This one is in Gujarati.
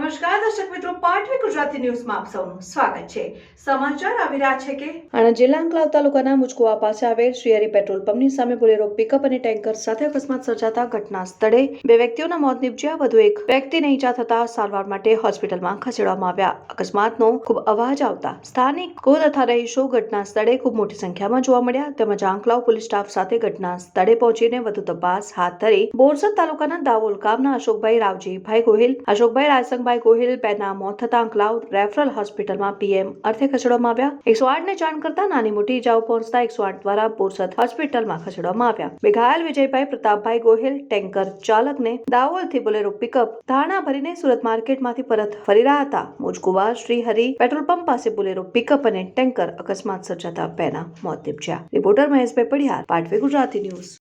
નમસ્કાર દર્શક મિત્રો, પાટવી ગુજરાતી ન્યૂઝમાં આપ સૌનું સ્વાગત છે। સમાચાર આવી રહ્યા છે કે આણંદ જિલ્લા અંકલાવ તાલુકાના મુજકુવા પાસે આવેલ શ્રીહરિ પેટ્રોલ પંપની સામે બોલેરો પિકઅપ અને ટેન્કર સાથે અકસ્માત સર્જાતા ઘટના સ્થળે 2 વ્યક્તિઓના મોત નીપજ્યા। વધુ એક વ્યક્તિને ઈજા થતા સારવાર માટે હોસ્પિટલમાં ખસેડવામાં આવ્યા। અકસ્માતનો ખૂબ અવાજ આવતા સ્થાનિકો તથા રહીશો ઘટના સ્થળે ખૂબ મોટી સંખ્યામાં જોવા મળ્યા તેમજ અંકલાવ પોલીસ સ્ટાફ સાથે ઘટના સ્થળે પહોંચીને વધુ તપાસ હાથ ધરી બોરસદ તાલુકાના દાવોલ ગામના અશોકભાઈ રાવજીભાઈ ગોહિલ, અશોકભાઈ રાયસંગભાઈ ગોહિલ બેના મોત થતા અંકલાવ રેફરલ હોસ્પિટલમાં પીએમ અર્થે ખસેડવામાં આવ્યા। 108 ને જાણ કરતા નાની મોટી ઇજાઓ પહોંચતા 108 દ્વારા બોરસદ હોસ્પિટલમાં ખસેડવામાં આવ્યા। બે ઘાયલ વિજયભાઈ પ્રતાપભાઈ ગોહિલ ટેન્કર ચાલકને દાવોલથી બોલેરો પિકઅપ ધાણા ભરીને સુરત માર્કેટમાંથી પરત ફરી રહ્યા હતા। મુજકુવા શ્રીહરિ પેટ્રોલ પંપ પાસે બોલેરો પિકઅપ અને ટેન્કર અકસ્માત સર્જાતા બેના મોત નીપજ્યા। રિપોર્ટર મહેશભાઈ પડિયાર, પાટવી ગુજરાતી ન્યૂઝ।